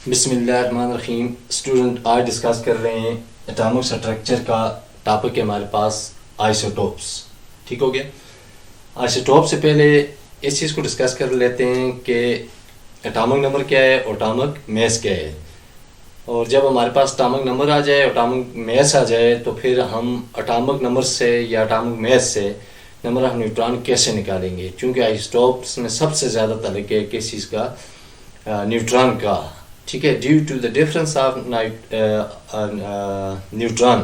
बिस्मिल्लाहिर्रहमानिर्रहीम। स्टूडेंट आज डिस्कस कर रहे हैं एटॉमिक स्ट्रक्चर का टॉपिक है हमारे पास आइसोटोप्स। ठीक हो गया। आइसोटोप से पहले इस चीज़ को डिस्कस कर लेते हैं कि एटॉमिक नंबर क्या है और एटॉमिक मास क्या है। और जब हमारे पास एटॉमिक नंबर आ जाए, एटॉमिक मास आ जाए, तो फिर हम एटॉमिक नंबर से या एटॉमिक मास से नंबर ऑफ न्यूट्रॉन कैसे निकालेंगे, क्योंकि आइसोटोप्स में सबसे ज़्यादा ताल्लुक है किस चीज़ का, न्यूट्रॉन का। ठीक है। Due to the difference of neutron,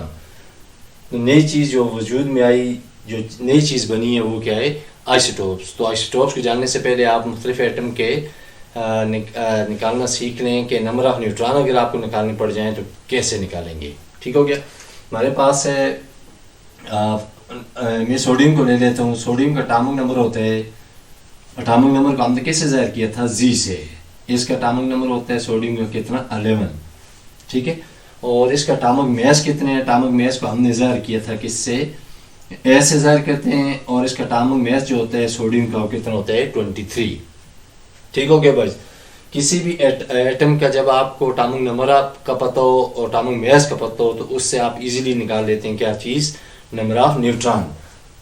नई चीज़ जो वजूद में आई, जो नई चीज़ बनी है, वो क्या है, आइसोटोप्स। तो आइसोटोप्स को जानने से पहले आप मुख्तलिफ एटम के निकालना सीख लें कि नंबर ऑफ न्यूट्रॉन अगर आपको निकालने पड़ जाएँ तो कैसे निकालेंगे। ठीक हो गया। हमारे पास है, मैं सोडियम को ले लेता हूँ। सोडियम का एटॉमिक नंबर होता है, एटॉमिक नंबर को हमने कैसे ज़ाहिर किया था, जी से। इसका एटॉमिक नंबर होता है सोडियम का कितना, 11। ठीक है। और इसका एटॉमिक मास कितने है, एटॉमिक मास को हमने ज़ाहिर किया था किससे, ए से ज़ाहिर करते हैं। और इसका एटॉमिक मास जो होता है सोडियम का, वो कितना होता है, 23। ठीक हो गया भाई। किसी भी एटम का जब आपको एटॉमिक नंबर आपका पता हो और एटॉमिक मास का पता हो, तो उससे आप इजीली निकाल लेते हैं क्या चीज़, नंबर ऑफ न्यूट्रॉन।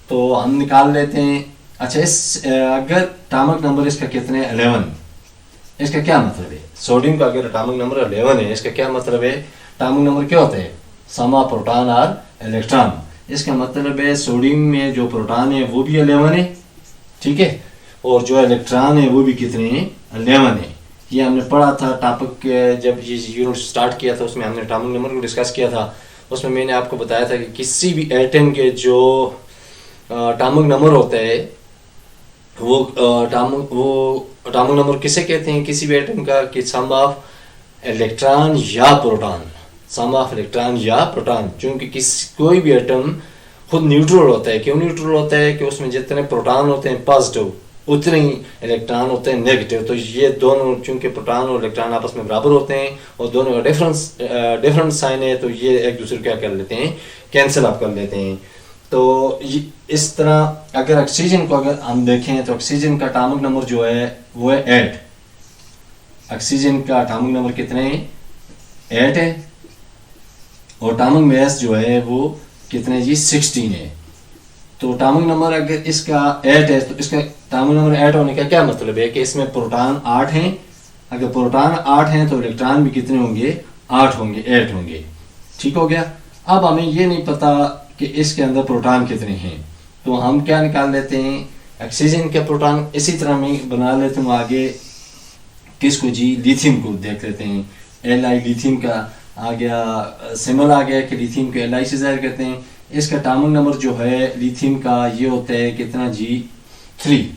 तो हम निकाल लेते हैं। अच्छा, इस अगर एटॉमिक नंबर इसका कितने, 11, इसका क्या मतलब है, सोडियम का अगर एटॉमिक नंबर 11 है, इसका क्या मतलब है, एटॉमिक नंबर क्या होता है, सम ऑफ प्रोटॉन और इलेक्ट्रॉन। इसका मतलब है सोडियम में जो प्रोटॉन है वो भी 11 है। ठीक है। और जो इलेक्ट्रॉन है वो भी कितने हैं, 11 है। ये हमने पढ़ा था टॉपिक, जब ये यूनिट स्टार्ट किया था उसमें हमने एटॉमिक नंबर को डिस्कस किया था। उसमें मैंने आपको बताया था कि किसी भी एटम के जो एटॉमिक नंबर होता है वो एटॉमिक नंबर किसे कहते हैं, किसी भी एटम का, कि सम ऑफ इलेक्ट्रॉन या प्रोटॉन, सम ऑफ इलेक्ट्रॉन या प्रोटॉन। क्योंकि कोई भी एटम खुद न्यूट्रल होता है। क्यों न्यूट्रल होता है, कि उसमें जितने प्रोटॉन होते हैं पॉजिटिव, उतने ही इलेक्ट्रॉन होते हैं नेगेटिव। तो ये दोनों, चूंकि प्रोटॉन और इलेक्ट्रॉन आपस में बराबर होते हैं और दोनों का डिफरेंट साइन है, तो ये एक दूसरे क्या कर लेते हैं, कैंसिल अप कर लेते हैं। तो इस तरह अगर ऑक्सीजन को अगर हम देखें तो ऑक्सीजन का एटॉमिक नंबर जो है वो है 8। ऑक्सीजन का एटॉमिक नंबर कितने है, 8 है। और एटॉमिक मास जो है वो कितने जी, 16 है। तो एटॉमिक नंबर अगर इसका 8 है, तो इसका एटॉमिक नंबर 8 होने का क्या मतलब है, कि इसमें प्रोटॉन 8 हैं। अगर प्रोटॉन 8 हैं तो इलेक्ट्रॉन भी कितने होंगे, 8 होंगे, 8 होंगे। ठीक हो गया। अब हमें ये नहीं पता कि इसके अंदर प्रोटॉन कितने हैं, तो हम क्या निकाल लेते हैं, ऑक्सीजन के प्रोटॉन। इसी तरह मैं बना लेता हूँ आगे किसको जी, लिथियम को देख लेते हैं। Li लिथियम का आ गया, सिंबल आ गया कि लिथियम को Li से ज़ाहिर करते हैं। इसका एटॉमिक नंबर जो है लिथियम का, ये होता है कितना जी, 3।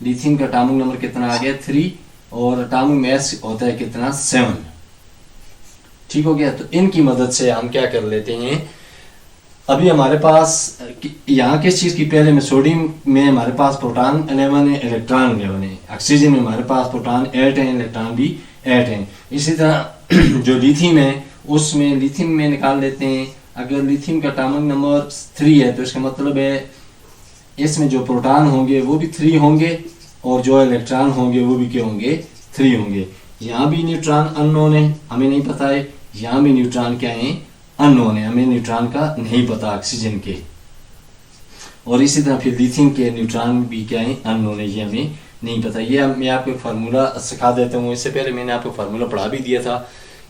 लिथियम का एटॉमिक नंबर कितना आ गया, 3। और एटॉमिक मास होता है कितना, 7। ठीक हो गया। तो इनकी मदद से हम क्या कर लेते हैं, अभी हमारे पास यहाँ किस चीज़ की, पहले में सोडियम में हमारे पास प्रोटॉन 11 है, इलेक्ट्रॉन 11 है। ऑक्सीजन में हमारे पास प्रोटॉन 8 है, इलेक्ट्रॉन भी 8 है। इसी तरह जो लिथियम है, उसमें लिथियम में निकाल लेते हैं। अगर लिथियम का एटॉमिक नंबर 3 है, तो इसका मतलब है इसमें जो प्रोटॉन होंगे वो भी 3 होंगे, और जो इलेक्ट्रॉन होंगे वो भी क्या होंगे, 3 होंगे। यहाँ भी न्यूट्रॉन अननोन है, हमें नहीं पता है। यहाँ भी न्यूट्रॉन क्या है, अननोन है, हमें न्यूट्रॉन का नहीं पता ऑक्सीजन के। और इसी तरह फिर लिथियम के न्यूट्रॉन भी क्या है, अननोन है, ये हमें नहीं पता। ये मैं आपको एक फार्मूला सिखा देता हूँ। इससे पहले मैंने आपको फार्मूला पढ़ा भी दिया था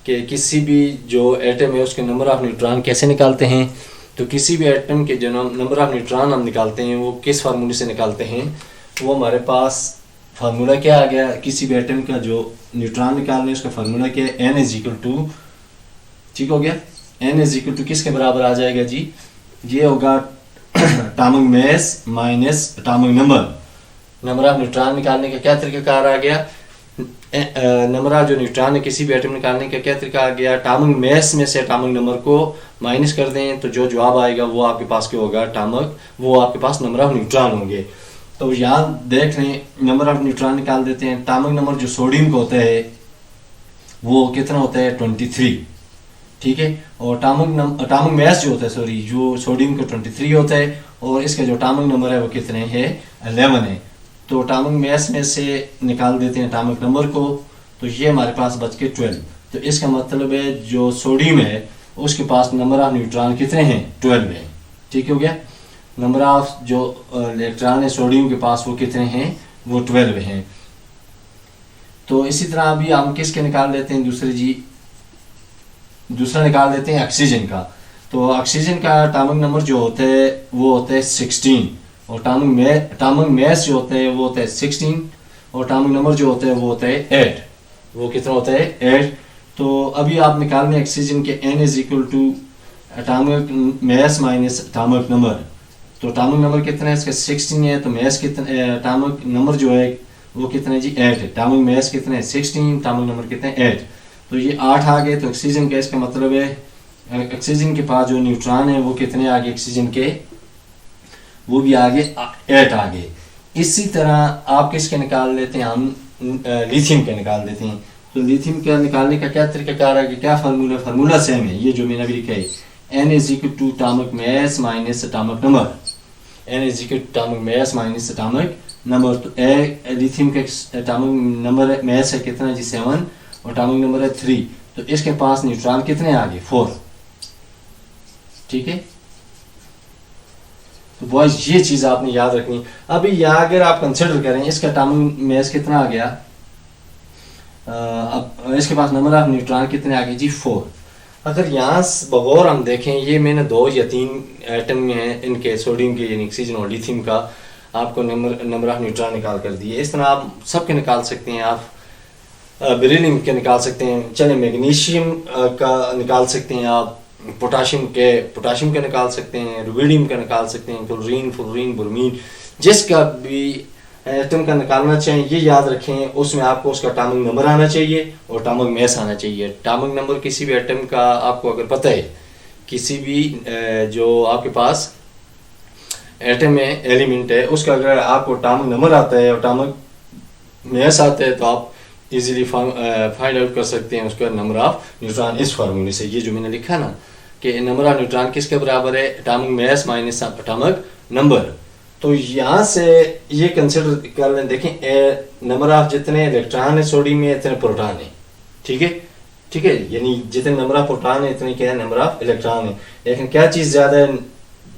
कि किसी भी जो एटम है उसके नंबर ऑफ न्यूट्रॉन कैसे निकालते हैं। तो किसी भी एटम के जो नंबर ऑफ न्यूट्रॉन हम निकालते हैं वो किस फार्मूले से निकालते हैं, वो हमारे पास फार्मूला क्या आ गया, किसी भी एटम का जो न्यूट्रॉन निकालना है उसका फार्मूला क्या है, n=, ठीक हो गया, n= किसके बराबर आ जाएगा जी, ये होगा atomic mass minus atomic number. Number of neutron निकालने का क्या तरीकाकार आ गया, नंबर ऑफ जो न्यूट्रॉन है किसी भी एटम निकालने का क्या तरीका आ गया, एटॉमिक मास में से एटॉमिक नंबर को माइनस कर दें, तो जो जवाब आएगा वो आपके पास क्या होगा, वो आपके पास नंबर ऑफ न्यूट्रॉन होंगे। तो यहाँ देख लें, नंबर ऑफ न्यूट्रॉन निकाल देते हैं। एटॉमिक नंबर जो सोडियम का होता है वो कितना होता है, 23। ठीक है। और एटॉमिक मास जो होता है, सॉरी, जो सोडियम का 23 होता है, और इसका जो एटॉमिक नंबर है वो कितने हैं, 11 है। तो एटॉमिक मास में से निकाल देते हैं एटॉमिक नंबर को, तो ये हमारे पास बच के 12। तो इसका मतलब है जो सोडियम है उसके पास नंबर ऑफ न्यूट्रॉन कितने हैं, 12 है। ठीक हो गया। नंबर ऑफ जो इलेक्ट्रॉन है सोडियम के पास वो कितने हैं, वो 12 हैं। तो इसी तरह अभी हम किसके निकाल लेते हैं, दूसरा निकाल लेते हैं ऑक्सीजन का। तो ऑक्सीजन का एटॉमिक नंबर जो होता है वो होता है 16 और एटॉमिक मास जो होता है वो होता है 16 और एटॉमिक नंबर जो होता है वो होता है 8। वो कितना होता है, 8। तो अभी आप निकाल लें ऑक्सीजन के n is equal to atomic mass minus atomic number. तो एटॉमिक नंबर कितना है इसका 16 है, तो मास कितना, एटॉमिक नंबर जो है वो कितना है जी 8 है। एटॉमिक मास कितना है 16, एटॉमिक नंबर कितना है 8। तो ये 8 आ गए। तो ऑक्सीजन गैस का मतलब है ऑक्सीजन के पास जो न्यूट्रॉन है वो कितने आ गए ऑक्सीजन के, वो भी आगे 8 आ गए। इसी तरह आप किसके निकाल लेते हैं, हम लिथियम के निकाल देते हैं। तो लिथियम का निकालने का क्या तरीकाकार है, कि क्या फार्मूला सेम है, ये जो मैंने अभी लिखा है n is equal to atomic mass minus atomic number. n is equal to atomic mass minus atomic number. तो लिथियम का एटॉमिक नंबर मास है कितना जी 7 और एटॉमिक नंबर है 3। तो इसके पास न्यूट्रॉन कितने आ गए 4। ठीक है। तो बॉयज ये चीज आपने याद रखनी। अभी यहाँ अगर आप कंसिडर करें इसका एटॉमिक मास कितना आ गया, अब इसके पास नंबर ऑफ न्यूट्रॉन कितने आ गए जी 4। अगर यहाँ बगौर हम देखें, ये मैंने 2 या 3 एटम में है इनके सोडियम के यानी ऑक्सीजन और लिथियम का आपको नंबर ऑफ न्यूट्रॉन निकाल कर दिए। इस तरह आप सबके निकाल सकते हैं, आप बेरिलियम के निकाल सकते हैं, चले मैग्नीशियम का निकाल सकते हैं, आप पोटाशियम का निकाल सकते हैं, रुबिडियम का निकाल सकते हैं, फ्लोरीन ब्रोमीन, जिसका भी एटम का निकालना चाहिए ये याद रखें, उसमें आपको उसका एटॉमिक नंबर आना चाहिए और एटॉमिक मास आना चाहिए। एटॉमिक नंबर किसी भी एटम का आपको अगर पता है, किसी भी जो आपके पास एटम है एलिमेंट है उसका अगर आपको एटॉमिक नंबर आता है, एटॉमिक मास आता है, तो आप इजीली फाइंड आउट कर सकते हैं उसका नंबर ऑफ न्यूट्रॉन इस फार्मूले से। ये जो मैंने लिखा ना कि नंबर ऑफ न्यूट्रॉन किसके बराबर है, atomic mass minus atomic number. तो यहाँ से ये कंसिडर कर लें, देखें नंबर ऑफ जितने इलेक्ट्रॉन है सोडियम में इतने प्रोटॉन है। ठीक है, यानी जितने नंबर ऑफ प्रोटॉन है इतने क्या है नंबर ऑफ इलेक्ट्रॉन है। लेकिन क्या चीज़ ज़्यादा है,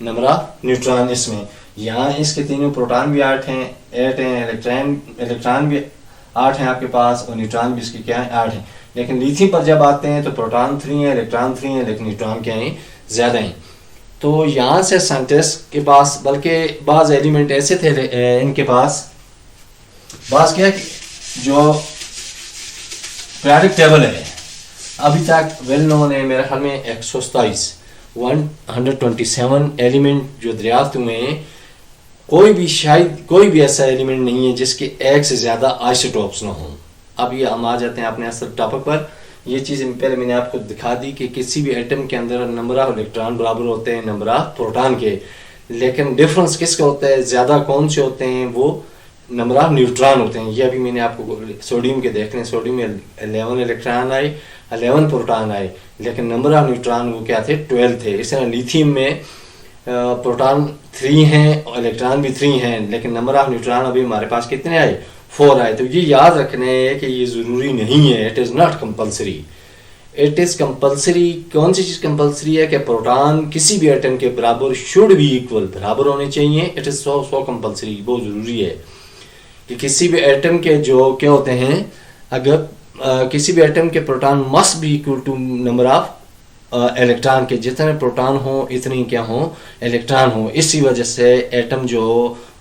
नंबर ऑफ न्यूट्रॉन। इसमें यहाँ इसके तीनों प्रोटॉन भी 8 हैं, इलेक्ट्रॉन भी 8 हैं आपके पास और न्यूट्रॉन भी इसके क्या है 8 हैं। लेकिन लिथियम पर जब आते हैं तो प्रोटॉन 3 है, इलेक्ट्रॉन 3 है, लेकिन न्यूट्रॉन क्या है ज़्यादा हैं। तो यहाँ से साइंटिस्ट के पास, बल्कि बाज़ एलिमेंट ऐसे थे इनके पास, बाज़ क्या जो पीरियोडिक टेबल है अभी तक वेल नोन है, मेरे ख्याल में 127 एलिमेंट जो दरियाफ्त हुए हैं, कोई भी ऐसा एलिमेंट नहीं है जिसके एक से ज़्यादा आइसोटोप्स ना हो। अब ये हम आ जाते हैं अपने असल टॉपिक पर। ये चीज़ पहले मैंने आपको दिखा दी कि किसी भी एटम के अंदर नंबर ऑफ इलेक्ट्रॉन बराबर होते हैं नंबर ऑफ प्रोटॉन के, लेकिन डिफरेंस किसका होता है, ज़्यादा कौन से होते हैं, वो नंबर ऑफ न्यूट्रॉन होते हैं। ये अभी मैंने आपको सोडियम के देख लें, सोडियम में 11 इलेक्ट्रॉन आए, 11 प्रोटॉन आए, लेकिन नंबर ऑफ न्यूट्रॉन वो क्या थे 12 थे। इस तरह लिथियम में प्रोटॉन 3 हैं और इलेक्ट्रॉन भी 3 हैं, लेकिन नंबर ऑफ न्यूट्रॉन अभी हमारे पास कितने आए 4 आए। तो ये याद रखने है कि ये ज़रूरी नहीं है, it is not compulsory. It is compulsory, कौन सी चीज़ कंपल्सरी है कि प्रोटॉन किसी भी एटम के बराबर शुड बी इक्वल, बराबर होने चाहिए। इट इज़ सो कंपल्सरी, बहुत ज़रूरी है कि किसी भी एटम के जो क्या होते हैं, अगर किसी भी एटम के proton must be equal to number of electron के, जितने प्रोटॉन हो इतने क्या हो इलेक्ट्रॉन हो। इसी वजह से एटम जो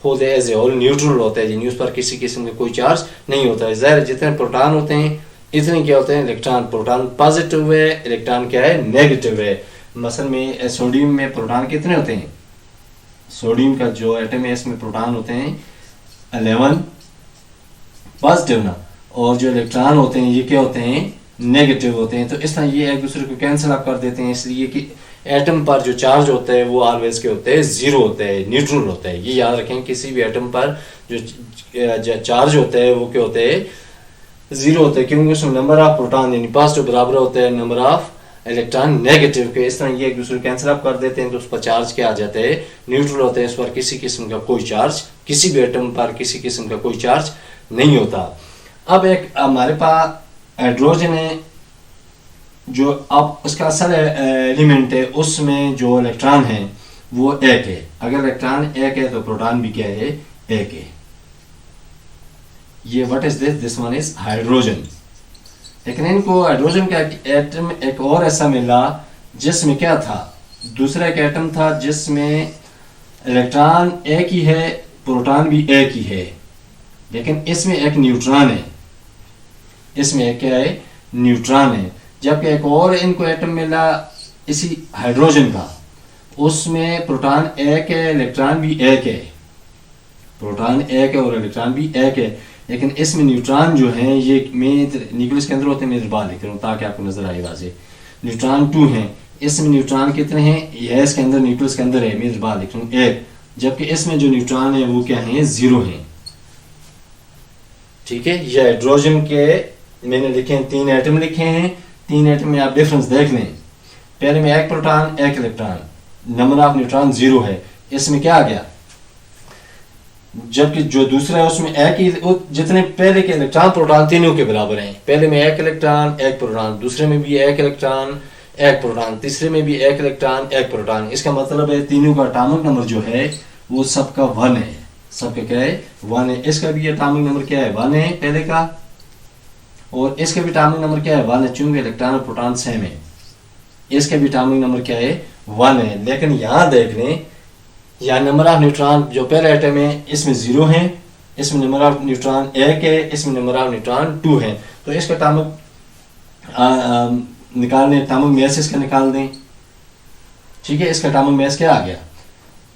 होते हैं एज ए होल न्यूट्रल होता है, यानी उस पर किसी किस्म का कोई चार्ज नहीं होता है। ज़ाहिर जितने प्रोटॉन होते हैं इतने क्या होते हैं इलेक्ट्रॉन। प्रोटॉन पॉजिटिव है, इलेक्ट्रॉन क्या है नेगेटिव है। मसल में सोडियम में प्रोटॉन कितने होते हैं, सोडियम का जो एटम है इसमें प्रोटॉन होते हैं 11 पॉजिटिव ना, और जो इलेक्ट्रॉन होते हैं ये क्या होते हैं नेगेटिव होते हैं। तो इस तरह ये एक दूसरे को कैंसिल अप कर देते हैं, इसलिए कि एटम पर जो चार्ज होता है वो ऑलवेज के होते हैं जीरो होता है, न्यूट्रल होता है। ये याद रखें, किसी भी एटम पर जो चार्ज होता है वो क्या होता है जीरो होता है, क्योंकि उसमें नंबर ऑफ प्रोटॉन यानी पॉजिटिव बराबर होता है नंबर ऑफ इलेक्ट्रॉन नेगेटिव के। इस तरह ये एक दूसरे को कैंसिल अप कर देते हैं, तो उस पर चार्ज क्या आ जाता है न्यूट्रल होता है। इस पर किसी किस्म का कोई चार्ज, किसी भी एटम पर किसी किस्म का कोई चार्ज नहीं होता। अब एक हमारे पास हाइड्रोजन है जो अब उसका असल एलिमेंट है, उसमें जो इलेक्ट्रॉन है वो एक है। अगर इलेक्ट्रॉन एक है तो प्रोटॉन भी क्या है, एक है। ये what is this one is hydrogen. लेकिन इनको हाइड्रोजन का एटम एक और ऐसा मिला जिसमें क्या था, दूसरा एक एटम था जिसमें इलेक्ट्रॉन एक ही है, प्रोटॉन भी एक ही है, लेकिन इसमें एक न्यूट्रॉन है, इसमें एक क्या है, न्यूट्रॉन है। जबकि एक और इनको एटम मिला इसी हाइड्रोजन का, उसमें प्रोटॉन एक है, इलेक्ट्रॉन भी एक है, प्रोटॉन एक है और इलेक्ट्रॉन भी एक है, लेकिन इसमें न्यूट्रॉन जो है ये मैं न्यूक्लियस के अंदर होते हैं, मैं बाहर लिख रहा हूँ ताकि आपको नजर आए वाज़े। न्यूट्रॉन 2 हैं, इसमें न्यूट्रॉन कितने हैं, ये इसके अंदर न्यूक्लियस के अंदर है, मैं बाहर लिख रहा हूँ 1, जबकि इसमें जो न्यूट्रॉन है वो क्या है, 0 है। ठीक है, ये हाइड्रोजन के मैंने लिखे हैं 3 एटम लिखे हैं, 3 एटम में आप डिफरेंस देख लें। पहले में एक प्रोटॉन एक इलेक्ट्रॉन, नंबर ऑफ न्यूट्रॉन 0 है, इसमें क्या आ गया, जबकि जो दूसरा है उसमें एक ही, जितने पहले के इलेक्ट्रॉन प्रोटॉन तीनों के बराबर हैं। पहले में एक इलेक्ट्रॉन एक प्रोटॉन, दूसरे में भी एक इलेक्ट्रॉन एक प्रोटॉन, तीसरे में भी एक इलेक्ट्रॉन एक प्रोटॉन। इसका मतलब है तीनों का एटॉमिक नंबर जो है वो सबका 1 है, सबका क्या है, 1 है। इसका भी एटॉमिक नंबर क्या है, 1 है पहले का, और इसका भी एटॉमिक नंबर क्या है, 1 है, चूंकि इलेक्ट्रॉन और प्रोटॉन सेम है। इसका भी एटॉमिक नंबर क्या है, 1 है। लेकिन यहाँ देख लें, या नंबर ऑफ न्यूट्रॉन जो पहले एटम है इसमें 0 है, इसमें नंबर ऑफ न्यूट्रॉन 1 है, इसमें नंबर ऑफ न्यूट्रॉन 2 है। तो इसका एटॉमिक निकालने, एटॉमिक मास इसका निकाल दें। ठीक है, इसका एटॉमिक मास क्या आ गया,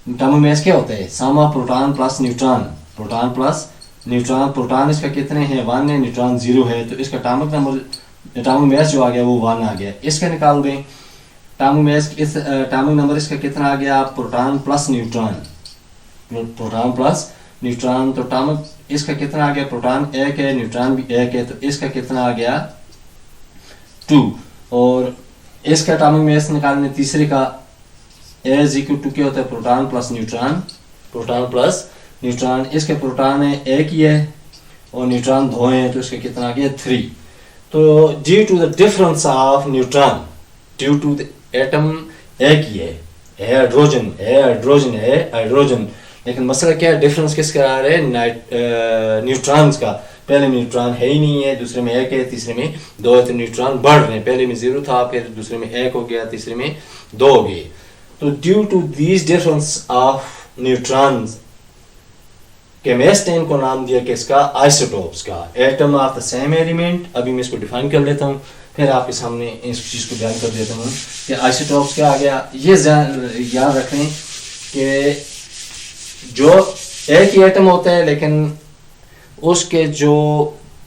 एटॉमिक मास क्या होता है, sum of proton plus neutron, proton plus neutron. Proton इसका कितने हैं, 1 है, न्यूट्रॉन 0 है, तो इसका एटॉमिक नंबर, एटॉमिक मास जो आ गया वो 1 आ गया। इसका निकाल दें एटॉमिक मास, इस एटॉमिक नंबर इसका कितना आ गया, proton plus neutron, proton plus neutron. तो एटॉमिक इसका कितना आ गया, प्रोटॉन 1 है, न्यूट्रॉन भी 1 है, तो इसका कितना आ गया, 2। और इसका एटॉमिक मास निकालने तीसरे का, A इज इक्वल टू क्या होता है, proton plus neutron, proton plus neutron. इसके प्रोटॉन है 1 ही है और न्यूट्रॉन 2 है, तो इसका कितना आ गया, 3। तो due to the difference of neutron, due to the atom एक ही है, हाइड्रोजन है, हाइड्रोजन है, हाइड्रोजन, लेकिन मसला क्या है, डिफरेंस किसका आ रहा है, न्यूट्रॉन्स का। पहले में न्यूट्रॉन है ही नहीं है, दूसरे में 1 है, तीसरे में 2 है, तो न्यूट्रॉन बढ़ रहे हैं। पहले में 0 था, फिर दूसरे में 1 हो गया, तीसरे में 2 हो गए। तो due to these difference of neutrons chemist को नाम दिया किसका, आइसोटोप्स का, atom of the same element. अभी मैं इसको डिफाइन कर लेता हूँ, फिर आपके सामने इस चीज को बयान कर देता हूँ कि आइसोटोप्स क्या आ गया। ये याद रखें कि जो एक ही एटम होता है, लेकिन उसके जो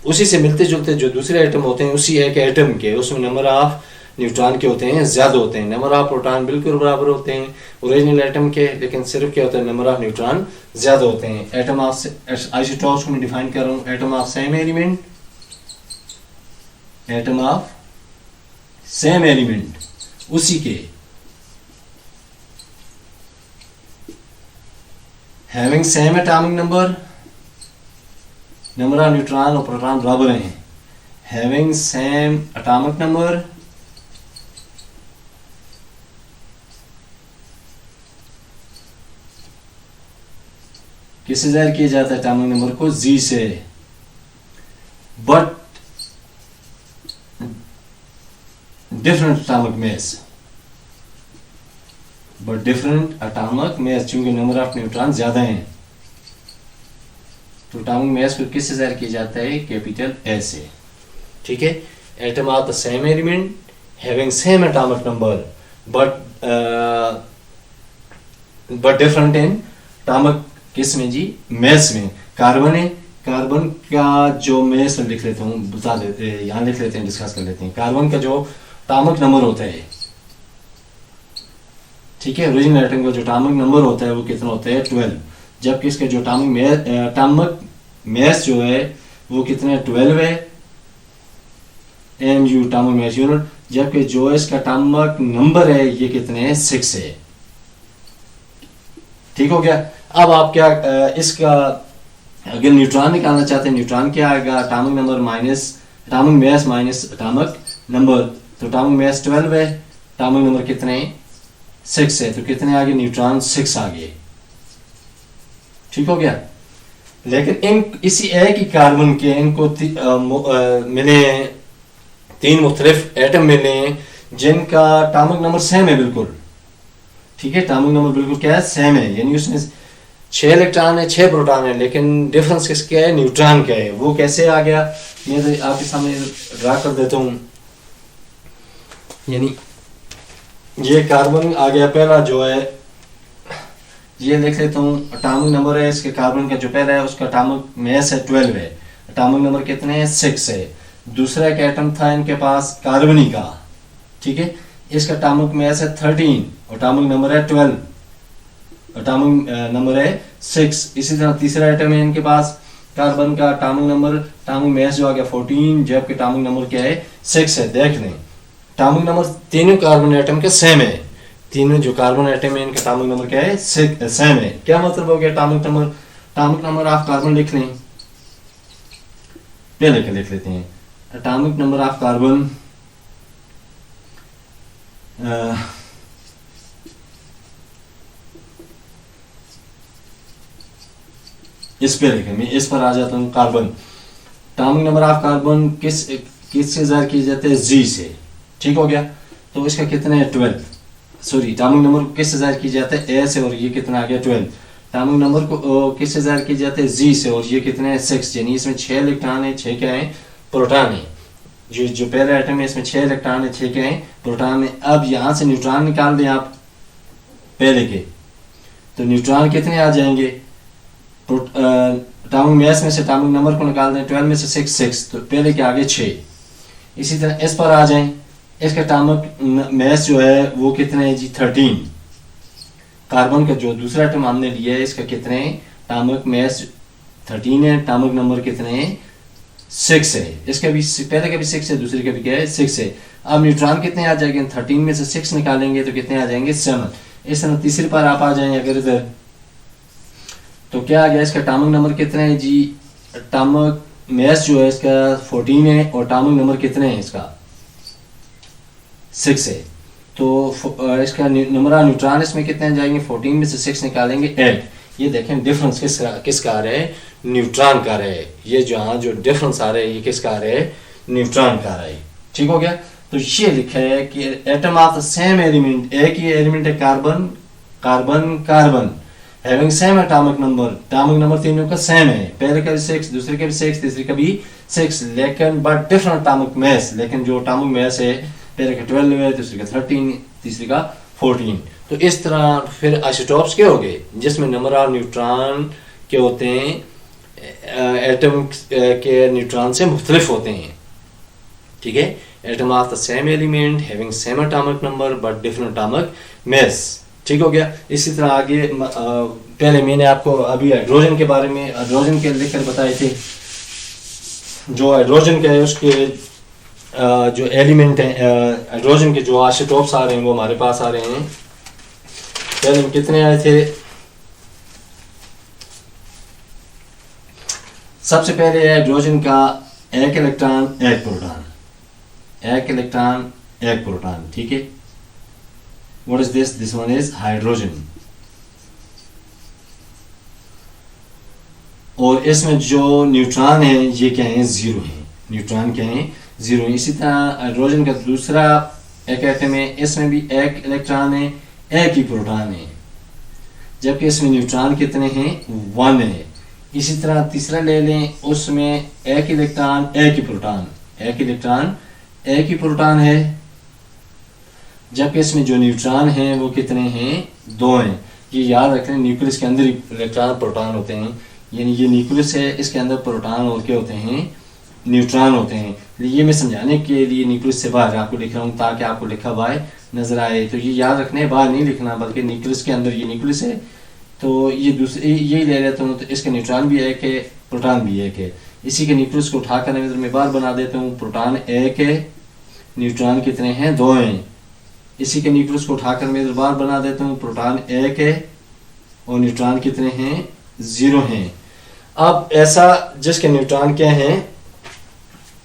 उसी से मिलते जुलते जो दूसरे एटम होते हैं, उसी एक एटम के उसमें नंबर ऑफ न्यूट्रॉन के होते हैं, ज्यादा होते हैं। नंबर ऑफ प्रोटॉन बिल्कुल बराबर होते हैं ओरिजिनल एटम के, लेकिन सिर्फ क्या होता है, नंबर ऑफ न्यूट्रॉन ज्यादा होते हैं। एटम ऑफ आइसोटोप्स को मैं डिफाइन कर रहा हूँ, atom of same element, atom of same element, उसी के, having same atomic number, number of neutron और प्रोटॉन बराबर हैं, हैविंग सेम एटॉमिक नंबर, किससे जाहिर किया जाता है एटॉमिक नंबर को, जी से। But different atomic mass, but different atomic मास, चूंकि नंबर ऑफ न्यूट्रॉन ज्यादा हैं, तो एटॉमिक मास को किससे जाहिर किया जाता है, कैपिटल ए से। ठीक है, atom of the same element having same atomic number but different in atomic, किस में जी, मास में। कार्बन है, कार्बन का जो मास लिख लेता हूँ, बता देते हैं, यहाँ लिख लेते हैं, डिस्कस कर लेते हैं। कार्बन का जो एटॉमिक नंबर होता है, ठीक है, ओरिजिनल एटम का जो एटॉमिक नंबर होता है वो कितना होता है, 12। जबकि इसका जो एटॉमिक मास जो है वो कितना है, 12 है, MU एटॉमिक मास यूनिट। जबकि जो इसका एटॉमिक नंबर है ये कितने है, 6 है। ठीक हो गया। अब आप क्या इसका अगर न्यूट्रॉन निकालना चाहते हैं, न्यूट्रॉन क्या आएगा, atomic number minus atomic mass minus atomic number, तो एटॉमिक मास 12 है, एटॉमिक नंबर कितने 6 है, तो कितने आ गए न्यूट्रॉन 6 आ गए। ठीक हो गया। लेकिन इन इसी एक ही कार्बन के इनको मिले 3 मुख्तलिफ एटम मिले जिनका एटॉमिक नंबर सेम है बिल्कुल। ठीक है, एटॉमिक नंबर बिल्कुल क्या है, सेम है, यानी उसमें 6 इलेक्ट्रॉन है 6 प्रोटॉन है, लेकिन डिफरेंस किसका है, न्यूट्रॉन का है। वो कैसे आ गया, मैं तो आपके सामने ड्रा कर देता हूँ। यानी ये कार्बन आ गया पहला जो है, ये लिख लेता हूँ, एटॉमिक नंबर है इसके कार्बन का जो पहला है उसका एटॉमिक मास है 12 है, एटॉमिक नंबर कितने हैं 6 है। दूसरा एक एटम था इनके पास कार्बनी का, ठीक है, इसका एटॉमिक मास है 13, एटॉमिक नंबर है 12, एटॉमिक नंबर है 6। इसी तरह तीसरा एटम है इनके पास कार्बन का, एटॉमिक नंबर एटॉमिक मास जो आ गया 14, जबकि एटॉमिक नंबर क्या है 6 है। देख लें एटॉमिक नंबर तीनों कार्बन एटम के सेम है, तीनों जो कार्बन एटम है इनका एटॉमिक नंबर क्या है सेम है। क्या मतलब हो गया atomic number, atomic number of carbon लिख लें, पहले के लिख लेते हैं। एटॉमिक नंबर ऑफ कार्बन इस पे लिखें, मैं इस पर आ जाता हूँ। Carbon atomic number of carbon किससे ज़ाहिर किए जाते हैं, जी से। ठीक हो गया, तो इसका कितना है 12, सॉरी एटॉमिक नंबर को किससे ज़ाहिर किया जाता है, ए से, और ये कितना आ गया 12। एटॉमिक नंबर को किससे ज़ाहिर किया जाता है, जी से, और ये कितने हैं 6, यानी इसमें 6 इलेक्ट्रॉन है 6 क्या है प्रोटॉन है। जो पहला एटम है इसमें 6 इलेक्ट्रॉन है 6 क्या है प्रोटॉन है। अब यहाँ से न्यूट्रॉन निकाल दें आप पहले के, तो न्यूट्रॉन कितने आ जाएंगे, एटॉमिक मास में से एटॉमिक नंबर को निकाल दें, 12 में से 6, तो पहले के आगे 6। इसी तरह इस पर आ जाएं, इसका एटॉमिक मास जो है वो कितने है जी 13। कार्बन का जो दूसरा एटम हमने लिया है इसका कितने एटॉमिक मास 13 है, एटॉमिक नंबर कितने हैं 6 है। इसका भी पहले का भी 6 है, दूसरे का भी क्या है 6 है। अब न्यूट्रॉन कितने आ जाएंगे, 13 में से 6 निकालेंगे तो कितने आ जाएंगे 7। इस तरह तीसरे पर आप आ जाएंगे अगर इधर, तो क्या आ गया, इसका एटॉमिक नंबर कितने है जी, एटॉमिक मास जो है इसका 14 है, और एटॉमिक नंबर कितने हैं इसका 6 है। तो इसका नंबर ऑफ न्यूट्रॉन इसमें कितने जाएंगे, 14 में से 6 निकालेंगे 8। ये देखें डिफरेंस किसका आ रहा है, न्यूट्रॉन का आ रहा है। ये जो डिफरेंस आ रहा है ये किसका आ रहा है, न्यूट्रॉन का आ रहा है। ठीक हो गया, तो ये लिखा है कि atom of the same element, एक ही एलिमेंट है carbon carbon carbon, having same atomic number तीनों का सेम है, पहले का भी 6, दूसरे का भी 6, तीसरे का भी 6, लेकिन बट डिफरेंट एटॉमिक मास। लेकिन जो एटॉमिक मास है पहले का 12 है, दूसरे का 13, तीसरे का 14। तो इस तरह फिर आइसोटोप्स के हो गए जिसमें नंबर ऑफ न्यूट्रॉन के होते हैं एटम के न्यूट्रॉन से मुख्तलिफ होते हैं। ठीक है, atom of the same element having same atomic number but different atomic मास। ठीक हो गया। इसी तरह आगे पहले मैंने आपको अभी हाइड्रोजन के बारे में, हाइड्रोजन के लेकर बताए थे। जो हाइड्रोजन के है उसके जो एलिमेंट हैं, हाइड्रोजन के जो आइसोटोप्स आ रहे हैं वो हमारे पास आ रहे हैं। पहले कितने आए थे, सबसे पहले हाइड्रोजन का 1 इलेक्ट्रॉन 1 प्रोटॉन, 1 इलेक्ट्रॉन 1 प्रोटॉन। ठीक है, what is this, this one is hydrogen. और इसमें जो न्यूट्रॉन है ये क्या है, 0 है, न्यूट्रॉन क्या है 0। इसी तरह हाइड्रोजन का दूसरा एक एटम है, इसमें भी 1 इलेक्ट्रॉन है 1 ही प्रोटॉन है, जबकि इसमें न्यूट्रॉन कितने हैं 1 है। इसी तरह तीसरा ले लें, उसमें 1 इलेक्ट्रॉन 1 ही प्रोटॉन, 1 इलेक्ट्रॉन 1 ही प्रोटॉन है, जबकि इसमें जो न्यूट्रॉन हैं वो कितने हैं 2 हैं। ये याद रखें, न्यूक्लियस के अंदर ही इलेक्ट्रॉन प्रोटॉन होते हैं, यानी ये न्यूक्लियस है, इसके अंदर प्रोटॉन और क्या होते हैं न्यूट्रॉन होते हैं। ये मैं समझाने के लिए न्यूक्लियस से बाहर आपको लिख रहा हूँ ताकि आपको लिखा हुआ नजर आए। तो ये याद रखना है, बाहर नहीं लिखना, बल्कि न्यूक्लियस के अंदर, ये न्यूक्लियस है तो ये दूसरे ये ले लेता हूँ, तो इसका न्यूट्रॉन भी 1 है, प्रोटॉन भी 1 है। इसी के न्यूक्लियस को उठाकर मैं बाहर बना देता हूँ, प्रोटॉन 1 है, न्यूट्रॉन कितने हैं 2 हैं। इसी के न्यूक्लियस को उठाकर मैं इधर बाहर बना देता हूँ, प्रोटॉन 1 है और न्यूट्रॉन कितने हैं 0 हैं। अब ऐसा जिसके न्यूट्रॉन क्या हैं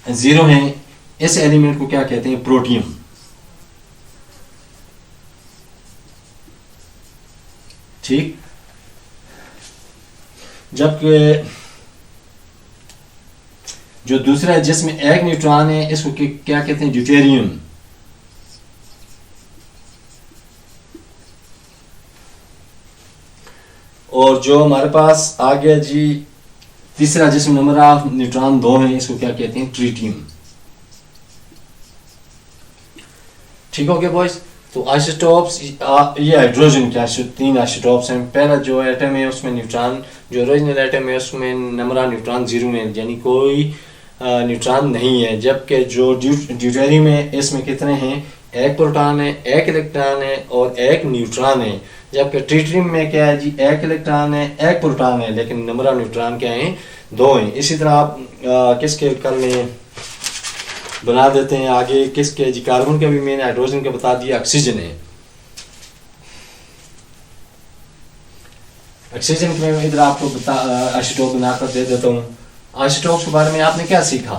0 हैं, इस एलिमेंट को क्या कहते हैं? प्रोटियम। ठीक। जबकि जो दूसरा है जिसमें एक न्यूट्रॉन है, इसको क्या कहते हैं? ड्यूटेरियम। और जो हमारे पास आ गया जी तीसरा, जिसमें नंबर ऑफ न्यूट्रॉन 2 है, इसको क्या कहते हैं? ट्रिटियम। ठीक हो गया बॉयज। तो आइसोटॉप्स, ये हाइड्रोजन के 3 आइसोटॉप्स हैं। पहला जो एटम है उसमें न्यूट्रॉन, जो ओरिजिनल एटम है उसमें नंबर ऑफ न्यूट्रॉन 0 है, यानी कोई न्यूट्रॉन नहीं है। जबकि जो ड्यूटेरियम है इसमें कितने हैं? 1 प्रोटॉन है, 1 इलेक्ट्रॉन है और 1 न्यूट्रॉन है। जबकि ट्रिटियम में क्या है जी? 1 इलेक्ट्रॉन है, 1 प्रोटॉन है, लेकिन नंबर ऑफ न्यूट्रॉन क्या है? 2 हैं। इसी तरह आप किसके कर लें, बना देते हैं आगे किसके जी? कार्बन का भी मैंने हाइड्रोजन का बता दिया, ऑक्सीजन है। ऑक्सीजन के मैं इधर आपको आइसोटोप बनाकर दे देता हूँ। आइसोटोप के बारे में आपने क्या सीखा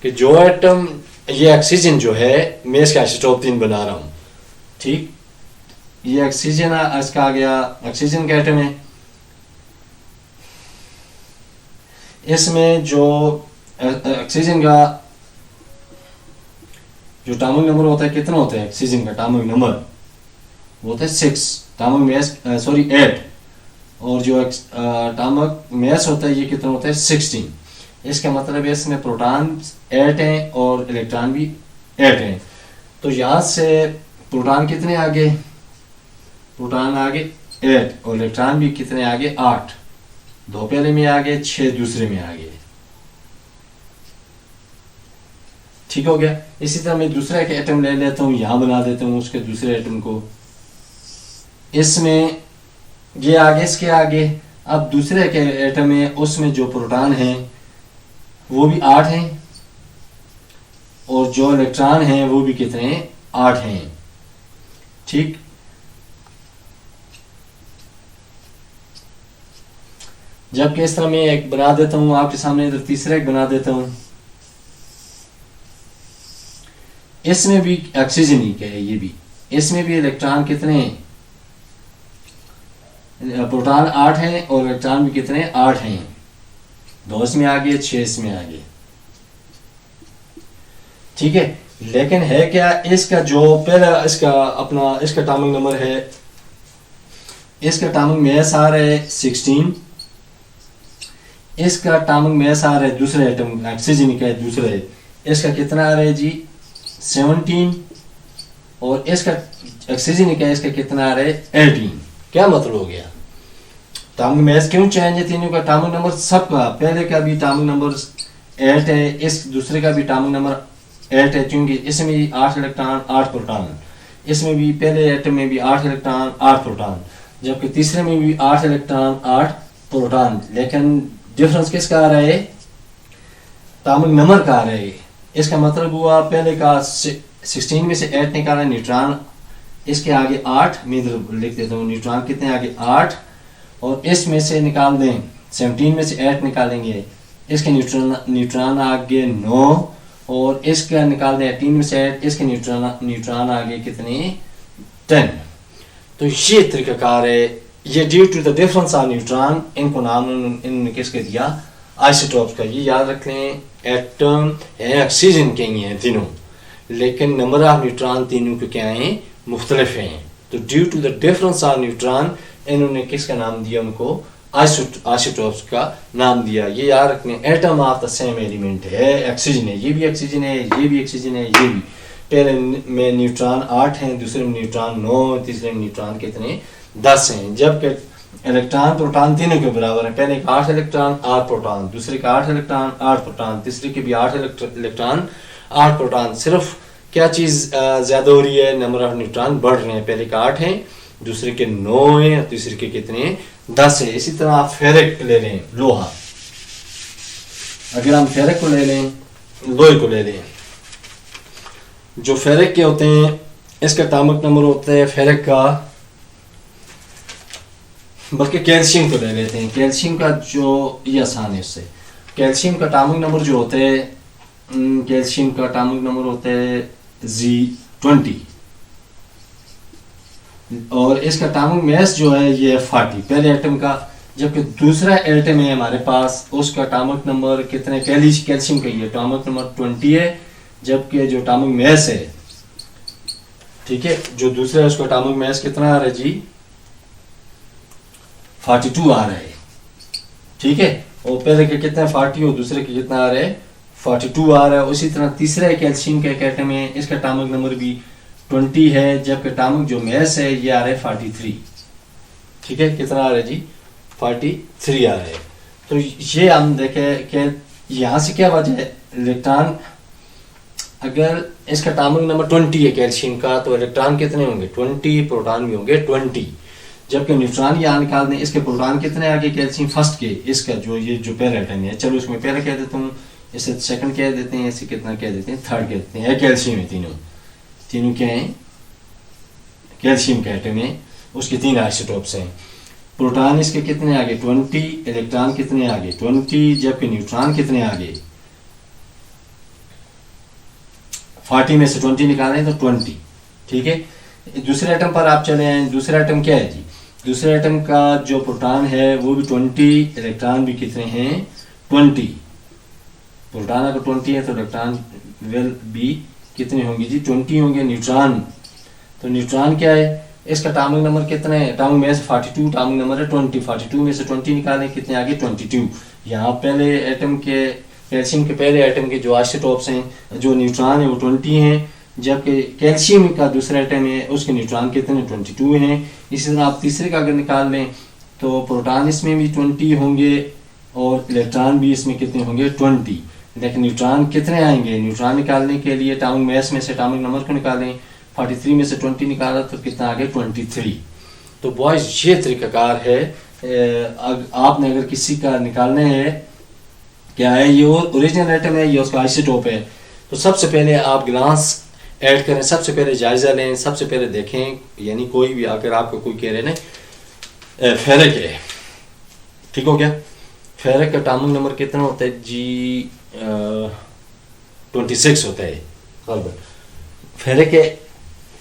कि जो एटम, ये ऑक्सीजन जो है, मैं इसका आइसोटोप 3 बना रहा हूँ। ठीक, ये ऑक्सीजन इसका आ गया, ऑक्सीजन का एटम है। इसमें जो ऑक्सीजन का जो एटॉमिक नंबर होता है, कितना होता है ऑक्सीजन का एटॉमिक नंबर? वो होता है 6, एटॉमिक मास 8। और जो एटॉमिक मास होता है ये कितना होता है? 16। इसका मतलब है इसमें प्रोटॉन 8 हैं और इलेक्ट्रॉन भी 8 हैं। तो यहाँ से प्रोटॉन कितने आगे? प्रोटॉन आगे 8 और इलेक्ट्रॉन भी कितने आगे? 8। 2 पहले में आगे, 6 दूसरे में आगे। ठीक हो गया। इसी तरह मैं दूसरा एक एटम ले लेता हूँ, यहाँ बना देता हूँ उसके दूसरे एटम को। इसमें ये आगे, इसके आगे। अब दूसरे के एटम है उसमें जो प्रोटॉन है वो भी 8 हैं और जो इलेक्ट्रॉन हैं वो भी कितने हैं? 8 हैं। ठीक, जबकि इस तरह मैं एक बना देता हूँ आपके सामने, इधर तीसरा एक बना देता हूँ। इसमें भी ऑक्सीजन ही क्या है? ये भी, इसमें भी इलेक्ट्रॉन कितने हैं? प्रोटॉन 8 हैं और इलेक्ट्रॉन भी कितने? 8 हैं। 2 इसमें आगे, 6 इसमें आगे। ठीक है, लेकिन है क्या? इसका जो पहला इसका अपना इसका एटॉमिक नंबर है, इसका एटॉमिक मास आ रहा है 16। इसका एटॉमिक मास आ रहा है दूसरे एटम ऑक्सीजन का, दूसरे इसका कितना आ रहा है जी? 17। और इसका ऑक्सीजन का इसका कितना आ रहा है? 18। क्या मतलब हो गया? एटॉमिक मास क्यों चेंज है? तीनों का एटॉमिक नंबर सबका, पहले का भी एटॉमिक नंबर 8 है, इस दूसरे का भी एटॉमिक नंबर 8 है, क्योंकि इसमें भी 8 इलेक्ट्रॉन 8 प्रोटॉन, इसमें भी पहले एटम में भी 8 इलेक्ट्रॉन 8 प्रोटॉन, जबकि तीसरे में भी 8 इलेक्ट्रॉन 8 प्रोटॉन। लेकिन डिफरेंस किसका आ रहा है? एटॉमिक नंबर का आ रहा है। इसका मतलब हुआ पहले का 16 में से 8 निकाला, न्यूट्रॉन इसके आगे 8, मैं इधर लिख देता हूँ, न्यूट्रॉन कितने आगे? 8। और इसमें से निकाल दें 17 में से 8 निकालेंगे, इसके न्यूट्रॉन आगे 9 और इसका निकाल दें 18 में से 8, इसके न्यूट्रॉन आगे कितने? 10। तो ये तरीकाकार है, ये due to the difference of neutron, इनको नाम इन्होंने किसके दिया? आइसोटोप्स का। ये याद रख लें, एटम है ऑक्सीजन के ही हैं तीनों, लेकिन नंबर ऑफ न्यूट्रॉन तीनों के क्या हैं? मुख्तलिफ हैं। तो due to the difference of neutron इन्होंने किसका नाम दिया? उनको आइसोटोप्स का नाम दिया। ये याद रखने, atom of the same element है, ऑक्सीजन है, ये भी ऑक्सीजन है, ये भी ऑक्सीजन है, ये भी। पहले में न्यूट्रॉन 8 हैं, दूसरे में न्यूट्रॉन 9, तीसरे में न्यूट्रॉन कितने? 10 हैं। जबकि इलेक्ट्रॉन प्रोटॉन तीनों के बराबर है, पहले का 8 इलेक्ट्रॉन 8 प्रोटॉन, दूसरे का 8 इलेक्ट्रॉन 8 प्रोटॉन, तीसरे के भी 8 इलेक्ट्रॉन 8 प्रोटॉन। सिर्फ क्या चीज़ ज़्यादा हो रही है? नंबर ऑफ न्यूट्रॉन बढ़ रहे हैं, पहले का 8 हैं, दूसरे के 9 हैं, तीसरे के कितने? 10 है। इसी तरह आप फेरिक ले लें, लोहा, अगर हम फेरिक को ले लें, लोहे को ले लें, जो फेरिक के होते हैं इसका एटॉमिक नंबर होता है फेरिक का, बल्कि कैल्शियम को ले लेते हैं, कैल्शियम का जो ये आसान है उससे, कैल्शियम का एटॉमिक नंबर जो होता है कैल्शियम का एटॉमिक नंबर होता है Z20 और इसका एटॉमिक मास जो है ये 40 पहले एटम का, जबकि दूसरा एटम है हमारे पास उसका एटॉमिक नंबर कितने, कैल्शियम का ये एटॉमिक नंबर 20 है, जबकि जो एटॉमिक मास है, ठीक है, जो दूसरा है उसका एटॉमिक मास कितना आ रहा है जी 42 आ रहा है, ठीक है, और पहले के कितना 40 और दूसरे के कितना आ रहा है 42 आ रहा है। उसी तरह तीसरा कैल्शियम का एक एटम है, इसका एटॉमिक नंबर भी 20 है, जबकि एटॉमिक जो मास है ये आ रहा है 43, ठीक है, कितना आ रहा है जी 43 आ रहा है। तो ये हम देखें कि यहाँ से क्या वजह है, इलेक्ट्रॉन अगर इसका एटॉमिक नंबर 20 है कैल्शियम का, तो इलेक्ट्रॉन कितने होंगे 20, प्रोटॉन भी होंगे 20, जबकि न्यूट्रॉन यहाँ निकाल दें, इसके प्रोटॉन कितने आगे कैल्शियम फर्स्ट के, इसका जो ये जो पहला एटम है, चलो इसमें पहला कह देता हूँ, इसे सेकंड कह देते हैं, इसे कितना कह देते हैं थर्ड कह देते हैं, कैल्शियम है, तीनों क्या है कैल्शियम के एटम है, उसके 3 आइसोटोप्स हैं। प्रोटॉन इसके कितने आगे 20, इलेक्ट्रॉन कितने आगे 20, जबकि न्यूट्रॉन कितने आगे 40 में से 20 निकालें तो 20, ठीक है। दूसरे एटम पर आप चले आए, दूसरा एटम क्या है जी, दूसरे एटम का जो प्रोटॉन है वो भी 20, इलेक्ट्रॉन भी कितने हैं 20, प्रोटॉन अगर 20 है तो इलेक्ट्रॉन विल बी कितने होंगे जी 20 होंगे। न्यूट्रॉन, तो न्यूट्रॉन क्या है, इसका एटॉमिक नंबर कितना है, एटॉमिक मास 42, एटॉमिक नंबर है 20, 42 में से 20 निकालें कितने आगे 22। यहाँ पहले एटम के कैल्शियम के पहले एटम के जो आइसोटोप्स हैं, जो न्यूट्रॉन है वो 20 हैं, जबकि कैल्शियम का दूसरा एटम है उसके न्यूट्रॉन कितने 22 हैं। इसी तरह आप तीसरे का अगर निकाल लें तो प्रोटॉन इसमें भी 20 होंगे और इलेक्ट्रॉन भी इसमें कितने होंगे 20, लेकिन न्यूट्रॉन कितने आएंगे, न्यूट्रॉन निकालने के लिए एटॉमिक मास में से एटॉमिक नंबर को निकालें, 43 में से 20 निकाला तो कितना आ गया 23। तो बॉयज ये तरीकाकार है, आपने अगर किसी का निकालना है क्या है, ये ओरिजिनल एटम है, ये उसका आइसोटोप है, तो सबसे पहले आप ग्लास ऐड करें, सबसे पहले जायजा लें, सबसे पहले देखें, यानी कोई भी अगर आपको कोई कह रहे ना फेरिक है, ठीक हो गया, फेरिक का एटॉमिक नंबर कितना होता है जी 26 होता है कार्बन। फेरिक है,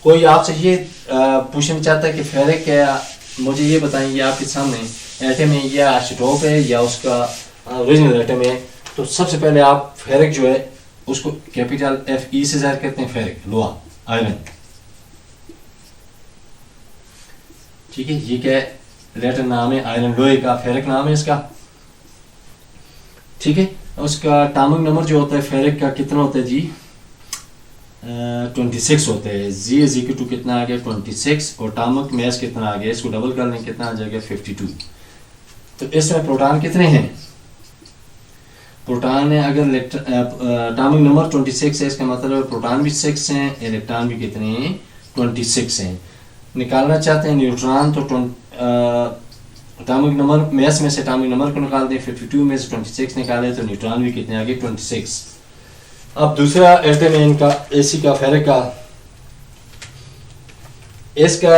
कोई आपसे ये पूछना चाहता है कि फेरिक क्या, मुझे ये बताएं, आपके सामने एटम है या आइसोटोप है या उसका ओरिजिनल एटम है, तो सबसे पहले आप फेरिक जो है उसको कैपिटल Fe से जाहिर करते हैं, फेरिक लोहा आयरन, ठीक है, ये क्या लैटिन नाम है आयरन लोहे का, फेरिक नाम है इसका, ठीक है। उसका एटॉमिक नंबर जो होता है फेरिक का कितना होता है जी 26 होता है, Z कितना आ गया 26 और एटॉमिक मास कितना आ गया, इसको डबल कर लें कितना आ जाएगा 52। तो इसमें प्रोटॉन कितने हैं, प्रोटॉन है अगर एटॉमिक नंबर 26 है, इसका मतलब प्रोटॉन भी 6 हैं, इलेक्ट्रॉन भी कितने हैं 26 हैं। निकालना चाहते हैं न्यूट्रॉन, तो एटॉमिक नंबर मास में से एटॉमिक नंबर को निकाल दें, 52 में से 26 निकाले तो न्यूट्रॉन भी कितने आ गए 26। अब दूसरा एटम है इनका एसी का फेरिक का, इसका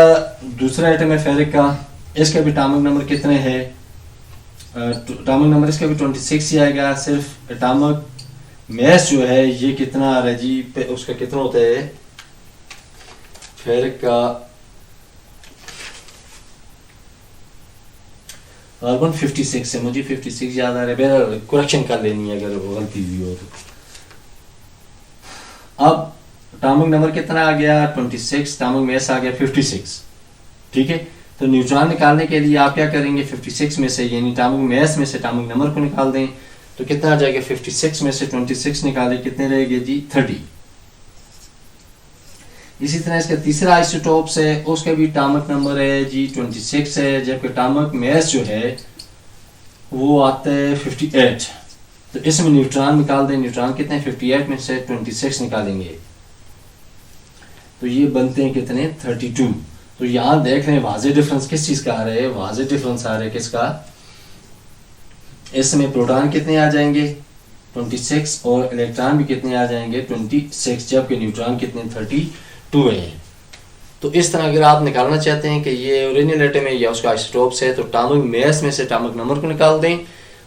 दूसरा एटम है फेरिक का, इसका भी एटॉमिक नंबर कितने हैं, एटॉमिक नंबर इसका भी 26 ही आएगा, सिर्फ एटॉमिक मास जो है ये कितना आ रहा है जी, उसका कितना होता है फेरिक का कार्बन 56 है, मुझे 56 याद आ रहा है, करेक्शन कर लेनी है अगर गलती हुई हो तो। अब एटॉमिक नंबर कितना आ गया 26, एटॉमिक मास आ गया 56, ठीक है। तो न्यूट्रॉन निकालने के लिए आप क्या करेंगे 56 में से, यानी एटॉमिक मास में से एटॉमिक नंबर को निकाल दें तो कितना आ जाएगा 56 में से 26 निकाले कितने रहेंगे जी 30। इसी तरह इसका तीसरा आइसोटोप्स है, उसका भी एटॉमिक नंबर है जी 26 है, जबकि एटॉमिक मास जो है वो आता है 58। तो इसमें न्यूट्रॉन निकाल दें, न्यूट्रॉन कितने 58 में से 26 निकालेंगे तो ये बनते हैं कितने 32। तो यहाँ देख रहे हैं वाज़े डिफरेंस किस चीज़ का आ रहा है, वाज़े डिफरेंस आ रहा है किसका, इसमें प्रोटॉन कितने आ जाएंगे 26 और इलेक्ट्रॉन भी कितने आ जाएंगे 26, जबकि न्यूट्रॉन कितने 32 है। तो इस तरह अगर आप निकालना चाहते हैं कि ये ओरिजिनल एटम है या उसका आइसोटोप्स है, तो एटॉमिक मास में से एटॉमिक नंबर को निकाल दें,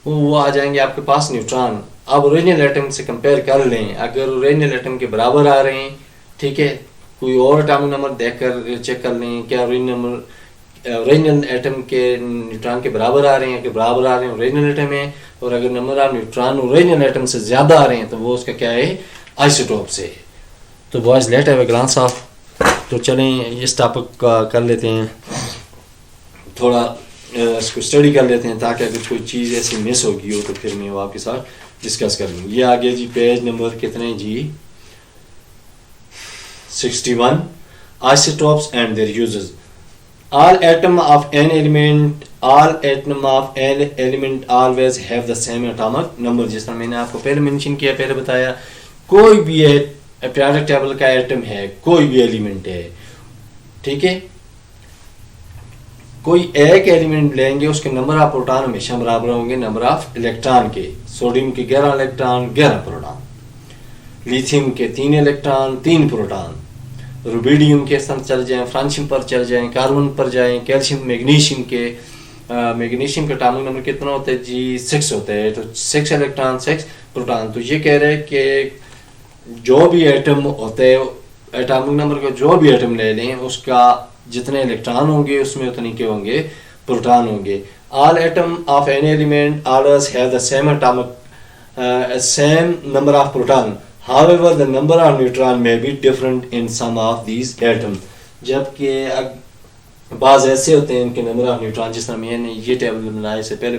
वो आ जाएंगे आपके पास न्यूट्रॉन। अब ओरिजिनल एटम से कंपेयर कर लें, अगर ओरिजिनल एटम के बराबर आ रहे हैं, ठीक है, कोई और एटॉमिक नंबर देखकर चेक कर लें क्या ओरिजिनल एटम के न्यूट्रॉन के बराबर आ रहे हैं, कि बराबर आ रहे हैं ओरिजिनल एटम है, और अगर number of neutron original atom से ज़्यादा आ रहे हैं तो वो उसका क्या है, आइसोटोप से। तो boys let have a glance of. तो चलें इस टॉपिक का कर लेते हैं, थोड़ा इसको स्टडी कर लेते हैं, ताकि अगर कोई चीज़ ऐसी मिस होगी हो तो फिर मैं वो आपके साथ डिस्कस कर लूँ। ये आगे जी पेज नंबर कितने जी, 61, isotopes and there uses. All atom of an element always have the same atomic number। जिस तरह मैंने आपको पहले मेंशन किया, पहले बताया, कोई भी पीरियोडिक टेबल का एटम है, कोई भी एलिमेंट है, ठीक है, कोई एक एलिमेंट लेंगे उसके नंबर ऑफ प्रोटॉन हमेशा बराबर होंगे नंबर ऑफ इलेक्ट्रॉन के। सोडियम के 11 इलेक्ट्रॉन 11 प्रोटॉन, लिथियम के 3 इलेक्ट्रॉन 3 प्रोटॉन, रुबिडियम के साथ चल जाएं, फ्रांसियम पर चल जाएं, कार्बन पर जाएं, कैल्शियम मैग्नीशियम के मैग्नीशियम का एटॉमिक नंबर कितना होता है जी, 6 होता है, तो 6 इलेक्ट्रॉन 6 प्रोटॉन। तो ये कह रहे हैं कि जो भी एटम होते हैं, एटॉमिक नंबर का जो भी एटम ले लें, उसका जितने इलेक्ट्रॉन होंगे उसमें उतने के होंगे प्रोटॉन होंगे। All atom of any element always have the same atomic same number of proton, however the number of neutron may be different in some of these atoms। जबकि बाज़ ऐसे होते हैं इनके नंबर ऑफ न्यूट्रॉन, जिस तरह मैंने ये टेबल बनाया से पहले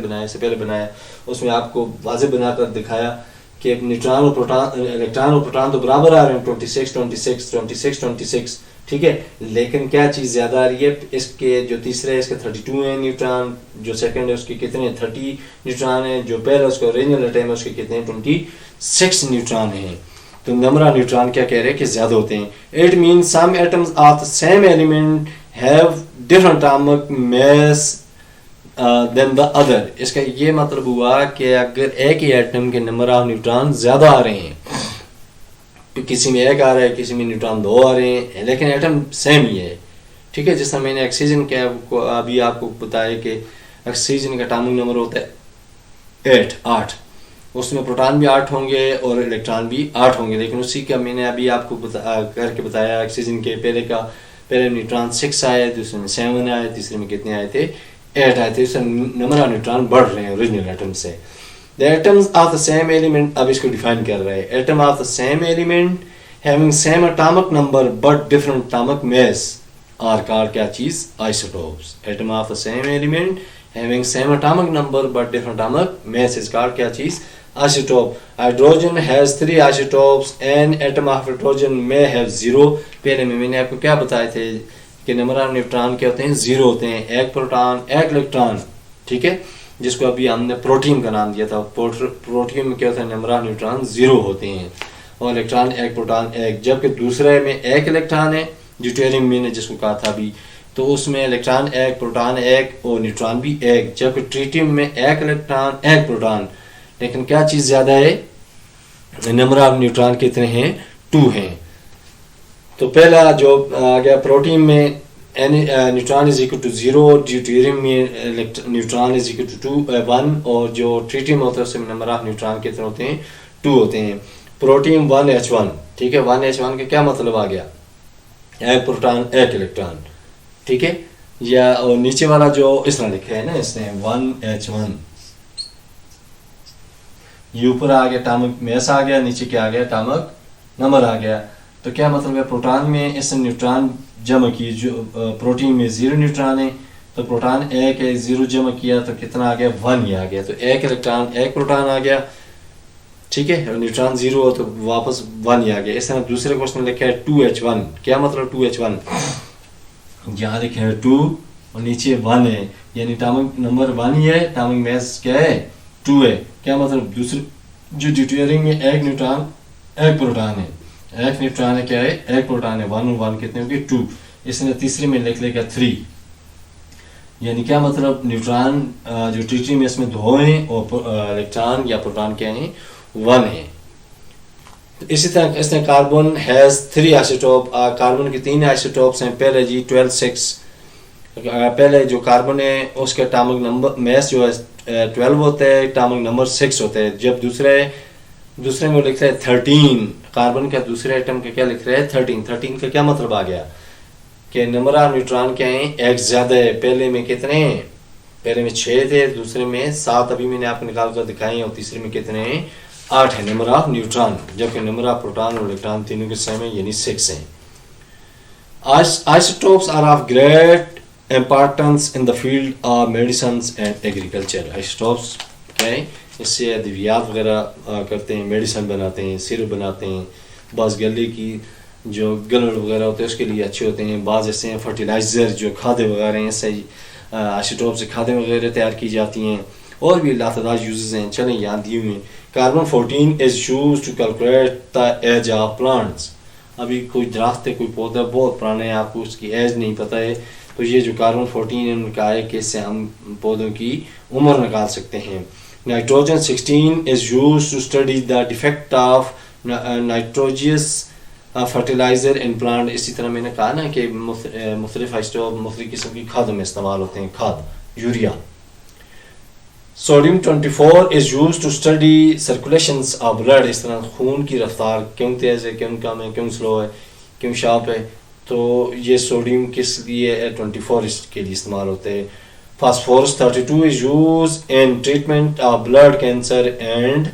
बनाया, उसमें आपको वाज़ेह बनाकर दिखाया कि न्यूट्रॉन और प्रोटॉन, इलेक्ट्रॉन और प्रोटॉन तो बराबर आ रहे हैं, 26, ठीक है, लेकिन क्या चीज़ ज़्यादा आ रही है, इसके जो तीसरे इसके 32 हैं न्यूट्रॉन, जो सेकंड है उसके कितने 30 न्यूट्रॉन है, जो पहले उसका ओरिजिनल एटम है उसके कितने 26 न्यूट्रॉन हैं। तो नंबर ऑफ न्यूट्रॉन क्या कह रहे हैं कि ज़्यादा होते हैं। It means some atoms of the same element have different atomic mass then the other. इसका ये मतलब हुआ कि अगर एक ही एटम के नंबर ऑफ न्यूट्रॉन ज़्यादा आ रहे हैं, तो किसी में 1 आ रहा है, किसी में न्यूट्रॉन 2 आ रहे हैं, लेकिन एटम सेम ही है, ठीक है। जिस तरह मैंने ऑक्सीजन के अभी आपको बताया कि ऑक्सीजन का एटॉमिक नंबर होता है 8, उसमें प्रोटॉन भी 8 होंगे और इलेक्ट्रॉन भी 8 होंगे, लेकिन उसी का मैंने अभी आपको करके बताया, ऑक्सीजन के पहले न्यूट्रॉन 6 आए, दूसरे में 7 आए, तीसरे में कितने आए थे 8 आए थे। इससे नंबर ऑफ न्यूट्रॉन बढ़ रहे हैं ओरिजिनल एटम से। The atoms of the same element, अब इसको डिफाइन कर रहे हैं, atom of the same element having same atomic number but different atomic mass are called क्या चीज, isotopes. Atom of the same element having same atomic number but different atomic mass is called क्या चीज, isotope। Hydrogen has 3 isotopes and atom of hydrogen may have 0। पहले में मैंने आपको क्या बताए थे कि नंबर ऑफ न्यूट्रॉन क्या होते हैं, 0 होते हैं, 1 प्रोटॉन 1 इलेक्ट्रॉन, ठीक है, जिसको अभी हमने प्रोटीन का नाम दिया था। प्रोटीन में क्या होता है, नंबर ऑफ न्यूट्रॉन 0 होते हैं और इलेक्ट्रॉन 1 प्रोटॉन 1, जबकि दूसरे में 1 इलेक्ट्रॉन है, ड्यूटेरियम मैंने जिसको कहा था अभी, तो उसमें इलेक्ट्रॉन 1 प्रोटॉन 1 और न्यूट्रॉन भी 1, जबकि ट्रिटियम में 1 इलेक्ट्रॉन 1 प्रोटॉन, लेकिन क्या चीज़ ज़्यादा है, नंबर ऑफ न्यूट्रॉन कितने हैं, 2 हैं। तो पहला जो आ गया प्रोटीन में neutron is equal to 0, deuterium में न्यूट्रॉन इज इक्वल टू 1, और जो ट्रिटियम होता है उसमें नंबर ऑफ न्यूट्रॉन कितने होते हैं, 2 होते हैं। प्रोटीन 1H1, ठीक है, 1H1 का क्या मतलब आ गया, 1 प्रोटॉन 1 इलेक्ट्रॉन, ठीक है, या और नीचे वाला जो इस तरह लिखा है ना, इसने 1H1, ये ऊपर आ गया एटॉमिक मास आ गया, नीचे क्या आ गया, एटॉमिक नंबर आ गया। तो क्या मतलब है, प्रोटॉन में इसने न्यूट्रॉन जमा किए, जो प्रोटीन में 0 न्यूट्रॉन है, तो प्रोटॉन 1 है, 0 जमा किया तो कितना आ गया, 1 ही आ गया, तो 1 इलेक्ट्रॉन 1 प्रोटॉन आ गया, ठीक है, और न्यूट्रॉन 0 हो तो वापस 1 ही आ गया। इस तरह दूसरे क्वेश्चन लिखा है 2H1, क्या मतलब 2H1, यहाँ लिखे है 2 और नीचे 1 है, यानी एटॉमिक नंबर 1 ही है, एटॉमिक मास क्या है, 2 है। क्या मतलब, दूसरे जो ड्यूटेरियम में 1 न्यूट्रॉन 1 प्रोटॉन है, 1 न्यूट्रॉन है क्या है, 1 प्रोटॉन है, 1 और 1 कितने होंगे 2, इसने तीसरे में लिख लेगा 3, यानी क्या मतलब, न्यूट्रॉन जो ट्रिटियम में इसमें 2 हैं और इलेक्ट्रॉन या प्रोटॉन क्या है, 1 है। इसी तरह इसने कार्बन हैज 3 आइसोटोप, कार्बन के 3 आइसोटोप्स हैं। पहले जी 12-6, पहले जो कार्बन है उसका एटॉमिक नंबर मास जो है 12 होता है, एटॉमिक नंबर 6 होता है, जब दूसरे दूसरे में वो लिख रहा है 13, कार्बन का दूसरे आइटम का क्या लिख रहा है 13। 13 का क्या मतलब आ गया कि नंबर ऑफ न्यूट्रॉन क्या है, एक ज्यादा है। पहले में कितने हैं, पहले में 6 थे, दूसरे में 7 अभी मैंने आपको निकाल कर दिखाई, और तीसरे में कितने हैं 8 है नंबर ऑफ न्यूट्रॉन, जबकि नंबर ऑफ प्रोटॉन और इलेक्ट्रॉन तीनों के सेम है यानी 6 हैं। Isotopes are of great importance in the field of medicines and agriculture. Isotopes क्या है, इससे अद्वियात वगैरह करते हैं, मेडिसिन बनाते हैं, सिरप बनाते हैं, बाज़ गले की जो गलड़ वगैरह होते हैं उसके लिए अच्छे होते हैं। बाज़ ऐसे हैं फर्टिलाइज़र जो खादें वगैरह हैं, ऐसे आइसोटोप से खादें वगैरह तैयार की जाती हैं, और भी लातादार यूजेस हैं। चलें यहाँ दिए हुए हैं। Carbon 14 is used to calculate the age of plants. अभी कोई दरख्त है, कोई पौधा बहुत पुराना है, आपको उसकी एज नहीं पता है, तो ये जो कार्बन 14 है उनका है कि इससे हम पौधों की उम्र निकाल सकते हैं। Nitrogen 16 is used to study the defect of nitrogenous fertiliser in plant. इसी तरह मैंने कहा ना कि मुख्तलिफ आइसोटोप मुख्तलिफ किस्म की खादों में इस्तेमाल होते हैं, खाद urea. Sodium 24 is used to study circulations of blood. इस तरह खून की रफ्तार क्यों तेज़ है, क्यों कम है, क्यों स्लो है, क्यों शार्प है, तो ये सोडियम किस लिए 24 के लिए इस्तेमाल होते हैं। Phosphorus 32 is use in treatment of blood cancer and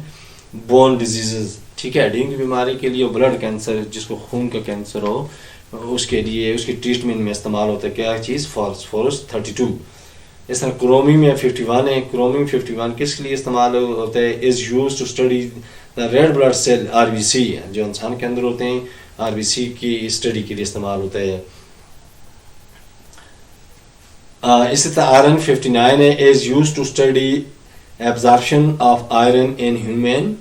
bone disease. ठीक है, डेंगू की बीमारी के लिए, ब्लड कैंसर जिसको खून का कैंसर हो उसके लिए, उसकी ट्रीटमेंट में इस्तेमाल होता है क्या चीज़, फास्फोरस 32। इस तरह क्रोमियम में 51 है। क्रोमियम 51 किस लिए इस्तेमाल होता है, is use to study the red blood cell RBC जो इंसान के अंदर होते हैं, RBC की स्टडी के लिए इस्तेमाल होता है। इसी तरह आयरन 59 है, is use to study absorption of iron in human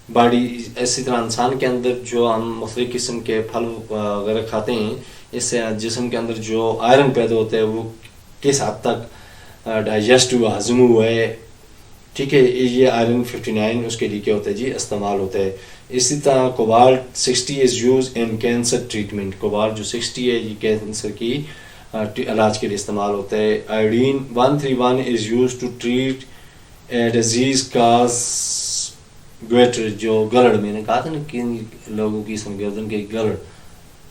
body. इसी तरह इंसान के अंदर जो हम मुख्तलिफ किस्म के फल वगैरह खाते हैं, इससे जिस्म के अंदर जो आयरन पैदा होता है वो किस हद तक डाइजेस्ट हुआ, हजम हुआ है। ठीक है, ये आयरन 59 उसके लिए क्या होता है जी, इस्तेमाल होता है। इसी तरह cobalt 60 is use in cancer treatment. Cobalt जो 60 है ये कैंसर की इलाज के लिए इस्तेमाल होता है। Iodine 131 is use to treat disease cause goitre, जो गलड़ मैंने कहा था ना किन लोगों की गर्दन के गलड़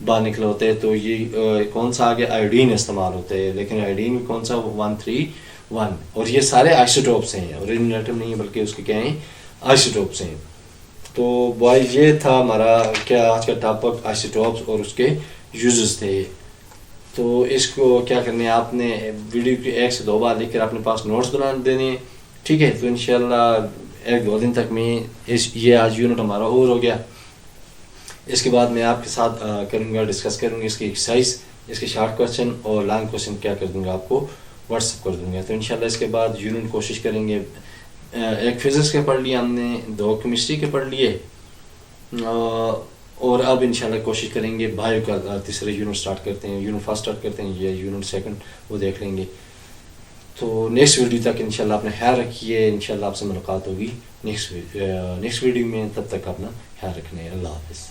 बाहर निकले होते हैं, तो ये कौन सा आगे आयोडीन इस्तेमाल होते हैं। लेकिन आयोडीन कौन सा 131, और ये सारे आइसोटोप्स हैं, ओरिजिनल एटम नहीं है बल्कि उसके क्या हैं आइसोटोप्स हैं। तो बॉय ये था हमारा क्या आज का टॉपिक, आइसोटोप्स और उसके यूजेस थे। तो इसको क्या करने, आपने वीडियो की 1 से 2 बार लिखकर अपने पास नोट्स बना देने। ठीक है, तो इंशाल्लाह 1-2 दिन तक में ये आज यूनिट हमारा ओवर हो गया। इसके बाद मैं आपके साथ करूँगा, डिस्कस करूँगा इसकी एक्सरसाइज, इसके शॉर्ट क्वेश्चन और लॉन्ग क्वेश्चन क्या कर दूँगा, आपको व्हाट्सअप कर दूँगा। तो इंशाल्लाह इसके बाद यूनिट कोशिश करेंगे। एक फिज़िक्स के पढ़ लिए हमने, 2 केमिस्ट्री के पढ़ लिए, और अब इंशाल्लाह कोशिश करेंगे बायो का तीसरे यूनिट स्टार्ट करते हैं, यूनिट फर्स्ट स्टार्ट करते हैं, ये यूनिट सेकंड वो देख लेंगे। तो नेक्स्ट वीडियो तक इंशाल्लाह अपना ख्याल रखिए। इंशाल्लाह आपसे मुलाकात होगी नेक्स्ट वीडियो में, तब तक अपना ख्याल रखना है। अल्लाह हाफ़िज़।